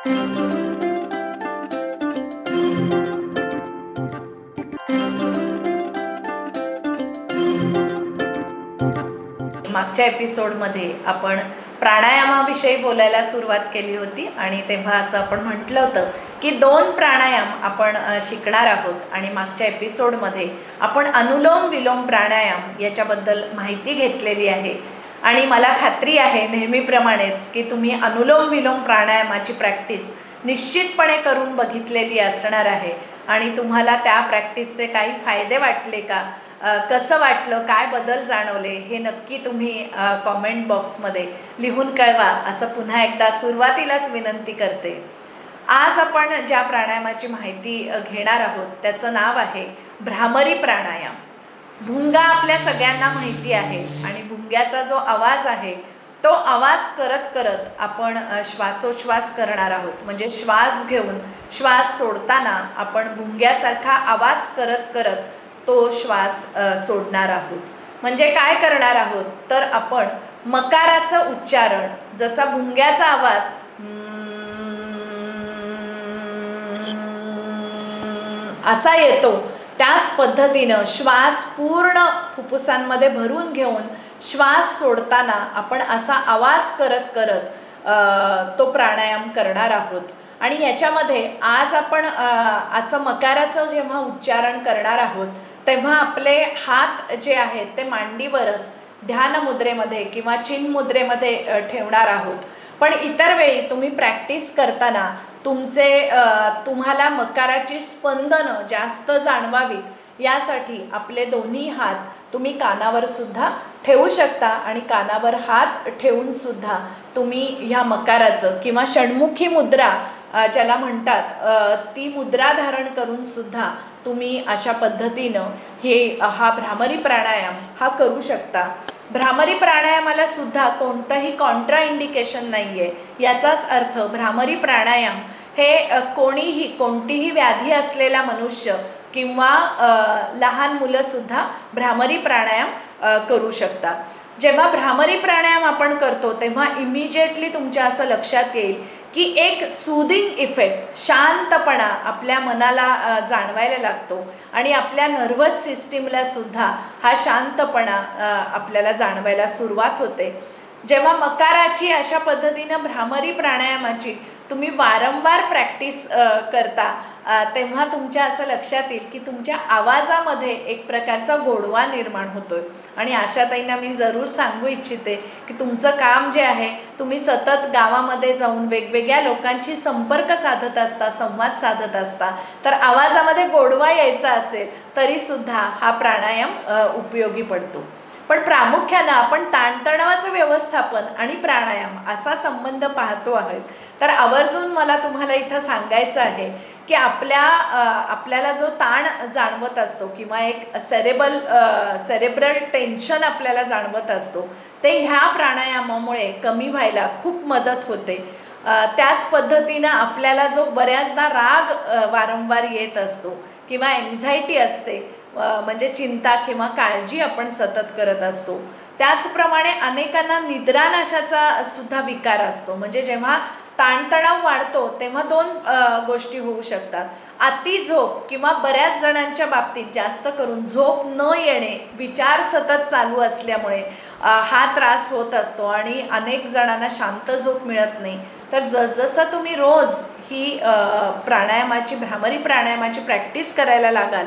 मागच्या एपिसोडमध्ये आपण प्राणायामाविषयी बोलायला सुरुवात केली होती आणि तेव्हा असं आपण म्हटलं होतं की 2 प्राणायाम आपण शिकणार आहोत आणि मागच्या एपिसोडमध्ये आपण अनुलोम विलोम प्राणायाम याच्याबद्दल माहिती घेतलेली आहे आणि मला खात्री आहे नेहमीप्रमाणेच की तुम्ही अनुलोम विलोम प्राणायामाची प्रॅक्टिस निश्चितपणे करून बघितलेली असणार आहे आणि तुम्हाला त्या प्रॅक्टिसचे काही फायदे वाटले का, कसं वाटलं, काय बदल जाणवले हे नक्की तुम्ही कॉमेंट बॉक्समध्ये लिहून कळवा असं पुन्हा एकदा सुरुवातीलाच विनंती करते। आज आपण ज्या प्राणायामाची माहिती घेणार आहोत त्याचं नाव आहे भ्रामरी प्राणायाम। भुंगा आपल्या सगळ्यांना माहिती आहे आणि भुंग्याचा जो आवाज आहे तो आवाज करत करत आपण श्वासोच्छ्वास करणार आहोत। म्हणजे श्वास घेऊन श्वास सोडताना आपण भुंग्यासारखा आवाज करत करत तो श्वास सोडणार आहोत। म्हणजे काय करणार आहोत तर आपण मकाराचं उच्चारण, जसा भुंग्याचा आवाज असा येतो त्याच पद्धतीनं श्वास पूर्ण फुफ्फुसांमध्ये भरून घेऊन श्वास सोडताना आपण असा आवाज करत करत तो प्राणायाम करणार आहोत। आणि याच्यामध्ये आज आपण असं मकाराचं जेव्हा उच्चारण करणार आहोत तेव्हा आपले हात जे आहेत ते मांडीवरच ध्यान मुद्रेमध्ये किंवा चिन्ह मुद्रेमध्ये ठेवणार आहोत। पण इतर वेळी तुम्ही प्रॅक्टिस करताना तुम्हाला मकाराची स्पंदनं जास्त जाणवावीत यासाठी आपले दोन्ही हात तुम्ही कानावर सुद्धा ठेवू शकता आणि कानावर हात ठेवून सुद्धा तुम्ही ह्या मकाराचं किंवा षण्मुखी मुद्रा ज्याला म्हणतात ती मुद्रा धारण करून सुद्धा तुम्ही अशा पद्धतीनं हा भ्रामरी प्राणायाम हा करू शकता। भ्रामरी प्राणायामाला सुद्धा कोणतंही कॉन्ट्रा इंडिकेशन नाही आहे। याचाच अर्थ भ्रामरी प्राणायाम हे कोणतीही व्याधी असलेला मनुष्य किंवा लहान मुलंसुद्धा भ्रामरी प्राणायाम करू शकतात। जेव्हा भ्रामरी प्राणायाम आपण करतो तेव्हा इमिजिएटली तुमच्या असं लक्षात येईल की एक सूदिंग इफेक्ट, शांतपणा आपल्या मनाला जाणवायला लागतो आणि आपल्या नर्व्हस सिस्टीमला सुद्धा हा शांतपणा आपल्याला जाणवायला सुरुवात होते। जेव्हा मकाराची अशा पद्धतीनं भ्रामरी प्राणायामाची तुम्ही वारंवार प्रॅक्टिस करता तेव्हा तुमच्या असं लक्षात येईल की तुमच्या आवाजामध्ये एक प्रकारचा गोडवा निर्माण होतोय। आणि आशाताईंना मी जरूर सांगू इच्छिते की तुमचं काम जे आहे, तुम्ही सतत गावामध्ये जाऊन वेगवेगळ्या लोकांशी संपर्क साधत असता, संवाद साधत असता, तर आवाजामध्ये गोडवा यायचा असेल तरीसुद्धा हा प्राणायाम उपयोगी पडतो। पण प्रामुख्यानं आपण ताणतणावाचं व्यवस्थापन आणि प्राणायाम असा संबंध पाहतो आहोत। तर आवर्जून मला तुम्हाला इथं सांगायचं आहे की आपल्याला जो ताण जाणवत असतो किंवा एक सेरेब्रल टेन्शन आपल्याला जाणवत असतो ते ह्या प्राणायामामुळे कमी व्हायला खूप मदत होते। त्याच पद्धतीनं आपल्याला जो बऱ्याचदा राग वारंवार येत असतो किंवा एन्झायटी असते, म्हणजे चिंता किंवा काळजी आपण सतत करत असतो, त्याचप्रमाणे अनेकांना निद्रानाशाचा सुद्धा विकार असतो। म्हणजे जेव्हा ताणतणाव वाढतो तेव्हा 2 गोष्टी होऊ शकतात। अति झोप किंवा बऱ्याच जणांच्या बाबतीत जास्त करून झोप न येणे, विचार सतत चालू असल्यामुळे हा त्रास होत असतो आणि अनेक जणांना शांत झोप मिळत नाही। तर जसजसं तुम्ही रोज ही भ्रामरी प्राणायामाची प्रॅक्टिस करायला लागाल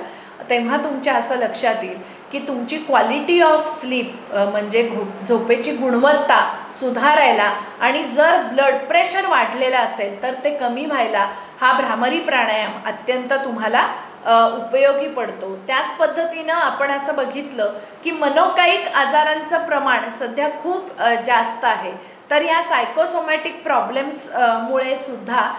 तेव्हा तुमच्या असं लक्षात येईल की तुमची क्वालिटी ऑफ स्लीप म्हणजे झोपेची गुणवत्ता सुधारायला आणि जर ब्लड प्रेशर वाढलेलं असेल तर ते कमी व्हायला हा भ्रामरी प्राणायाम अत्यंत तुम्हाला उपयोगी पडतो। त्याच पद्धतीनं आपण असं बघितलं की मनोकायिक आजारांचं प्रमाण सध्या खूप जास्त आहे। तर या सायकोसोमॅटिक प्रॉब्लेम्समुळे सुद्धा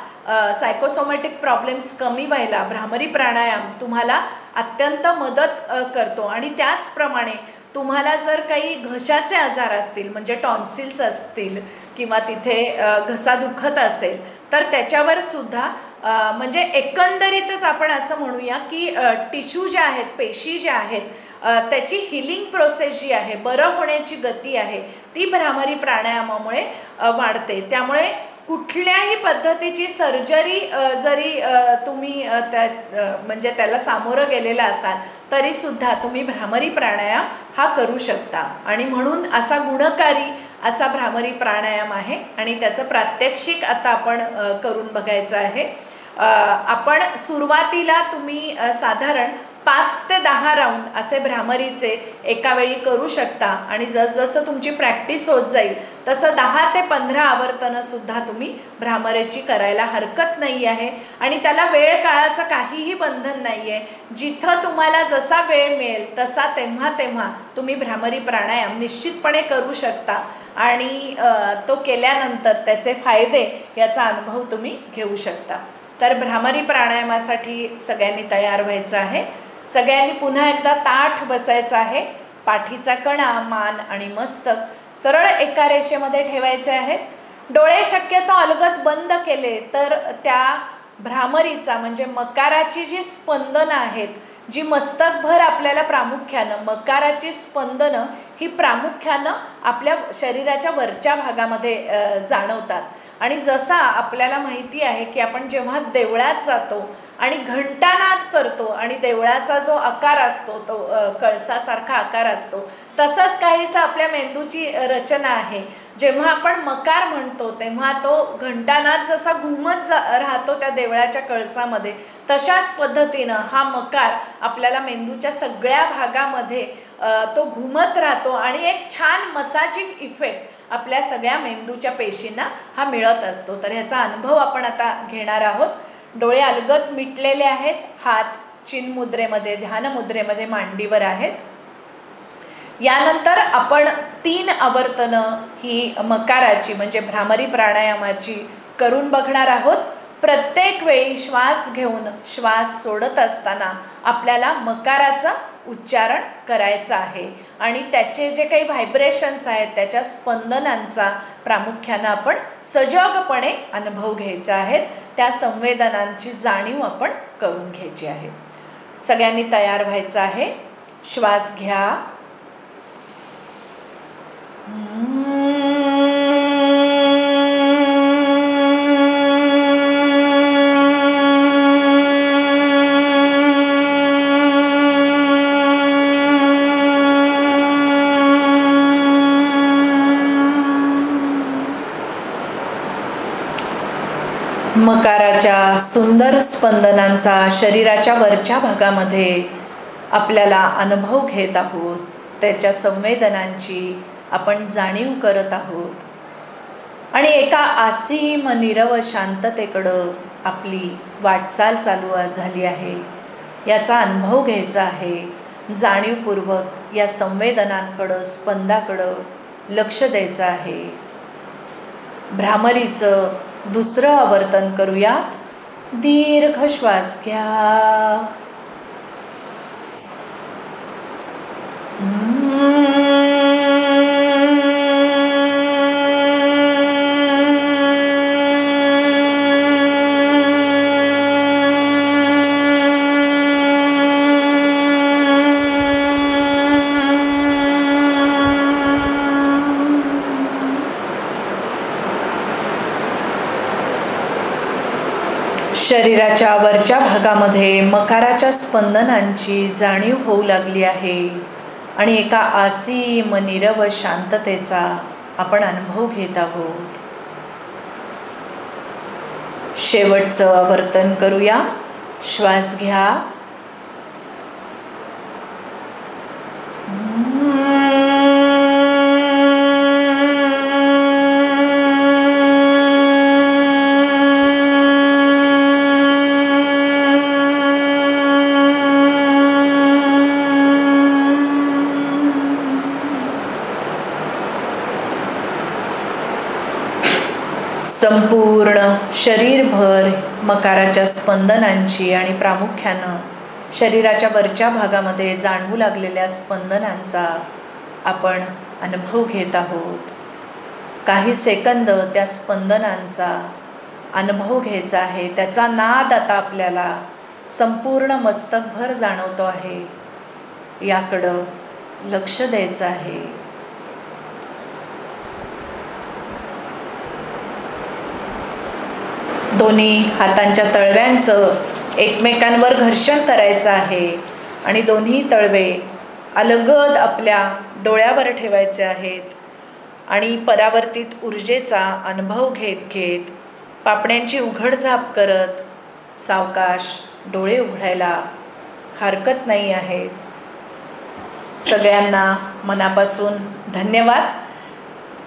सायकोसोमॅटिक प्रॉब्लेम्स कमी व्हायला भ्रामरी प्राणायाम तुम्हाला अत्यंत मदत करतो। आणि त्याचप्रमाणे तुम्हाला जर काही घशाचे आजार असतील, म्हणजे टॉन्सिल्स असतील किंवा तिथे घसा दुखत असेल तर त्याच्यावर सुद्धा म्हणजे एकंदरीतच आपण असं म्हणूया की टिश्यू जे आहेत, पेशी ज्या आहेत, त्याची हिलिंग प्रोसेस जी आहे, बरं होण्याची गती आहे ती भ्रामरी प्राणायामामुळे वाढते। त्यामुळे कुठल्याही पद्धतीची सर्जरी जरी तुम्ही म्हणजे त्याला सामोरं गेलेला असाल तरीसुद्धा तुम्ही भ्रामरी प्राणायाम हा करू शकता. आणि म्हणून असा गुणकारी असा भ्रामरी प्राणायाम आहे आणि त्याचं प्रात्यक्षिक आता आपण करून बघायचं आहे. आपण सुरुवातीला तुम्ही साधारण 5 ते 10 राऊंड असे भ्रामरीचे एका वेळी करू शकता आणि जसजसं तुमची प्रॅक्टिस होत जाईल तसं 10 ते 15 आवर्तनंसुद्धा तुम्ही भ्रामरीची करायला हरकत नाही आहे. आणि त्याला वेळ काळाचं काहीही बंधन नाही आहे. जिथं तुम्हाला जसा वेळ मिळेल तसा तेव्हा तुम्ही भ्रामरी प्राणायाम निश्चितपणे करू शकता आणि तो केल्यानंतर त्याचे फायदे याचा अनुभव तुम्ही घेऊ शकता. तर भ्रामरी प्राणायामासाठी सगळ्यांनी तयार व्हायचं आहे. सगळ्यांनी पुन्हा एकदा ताठ बसायचं आहे. पाठीचा कणा, मान आणि मस्तक सरळ एका रेषेमध्ये ठेवायचे आहेत. डोळे शक्यतो अलगद बंद केले तर त्या भ्रामरीचा म्हणजे मकाराची जी स्पंदनं आहेत, जी मस्तकभर आपल्याला प्रामुख्यानं मकाराची स्पंदनं ही प्रामुख्यानं आपल्या शरीराच्या वरच्या भागामध्ये जाणवतात. आणि जसा आपल्याला माहिती आहे की आपण जेव्हा देवळात जातो आणि घंटानाद करतो आणि देवळाचा जो आकार असतो तो कळसासारखा आकार असतो, तसंच काहीसं आपल्या मेंदूची रचना आहे. जेव्हा आपण मकार म्हणतो तेव्हा तो घंटानाद जसा घुमत राहतो त्या देवळाच्या कळसामध्ये, तशाच पद्धतीनं हा मकार आपल्याला मेंदूच्या सगळ्या भागामध्ये तो घुमत राहतो आणि एक छान मसाजिंग इफेक्ट आपल्या सगळ्या मेंदूच्या पेशींना हा मिळत असतो. तर ह्याचा अनुभव आपण आता घेणार आहोत. डोळे अलगद मिटलेले आहेत. हात चिन्मुद्रेमध्ये, ध्यानमुद्रेमध्ये मांडीवर आहेत. यानंतर आपण 3 आवर्तनं ही मकाराची म्हणजे भ्रामरी प्राणायामाची करून बघणार आहोत. प्रत्येक वेळी श्वास घेऊन श्वास सोडत असताना आपल्याला मकाराचा उच्चारण करायचं आहे आणि त्याचे जे काही व्हायब्रेशन्स आहेत त्याच्या स्पंदनांचा प्रामुख्यानं आपण सजगपणे अनुभव घ्यायचा आहेत. त्या संवेदनांची जाणीव आपण करून घ्यायची आहे. सगळ्यांनी तयार व्हायचं आहे. श्वास घ्या. मकाराच्या सुंदर स्पंदनांचा शरीराच्या वरच्या भागामध्ये आपल्याला अनुभव घेत आहोत. त्याच्या संवेदनांची आपण जाणीव करत आहोत आणि एका असीम नीरव शांततेकडं आपली वाटचाल चालू झाली आहे. याचा अनुभव घ्यायचा आहे. जाणीवपूर्वक या संवेदनांकडं, स्पंदाकडं लक्ष द्यायचं आहे. भ्रामरीचं 2रं आवर्तन करूयात. दीर्घ श्वास घ्या. शरीराच्या वरच्या भागामध्ये मकाराच्या स्पंदनांची जाणीव होऊ लागली आहे आणि एका असीम नीरव शांततेचा आपण अनुभव घेत आहोत. शेवटचं आवर्तन करूया. श्वास घ्या. संपूर्ण शरीरभर मकाराच्या स्पंदनांची आणि प्रामुख्यानं शरीराच्या वरच्या भागामध्ये जाणवू लागलेल्या स्पंदनांचा आपण अनुभव घेत आहोत. काही सेकंद त्या स्पंदनांचा अनुभव घ्यायचा आहे. त्याचा नाद आता आपल्याला संपूर्ण मस्तकभर जाणवतो आहे. याकडं लक्ष द्यायचं आहे. दोन्ही हातांच्या तळव्यांचं एकमेकांवर घर्षण करायचं आहे आणि दोन्ही तळवे अलगद आपल्या डोळ्यावर ठेवायचे आहेत आणि परावर्तित ऊर्जेचा अनुभव घेत घेत पापण्यांची उघडझाप करत सावकाश डोळे उघडायला हरकत नाही आहे. सगळ्यांना मनापासून धन्यवाद.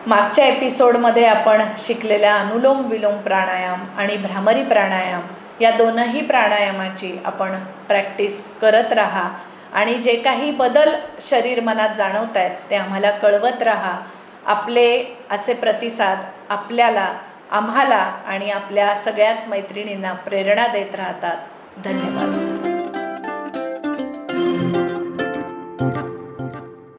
मागच्या एपिसोडमध्ये आपण शिकलेल्या अनुलोम विलोम प्राणायाम आणि भ्रामरी प्राणायाम या दोनही प्राणायामाची आपण प्रॅक्टिस करत राहा आणि जे काही बदल शरीर मनात जाणवत आहेत ते आम्हाला कळवत राहा. आपले असे प्रतिसाद आपल्याला, आम्हाला आणि आपल्या सगळ्याच मैत्रिणींना प्रेरणा देत राहतात. धन्यवाद.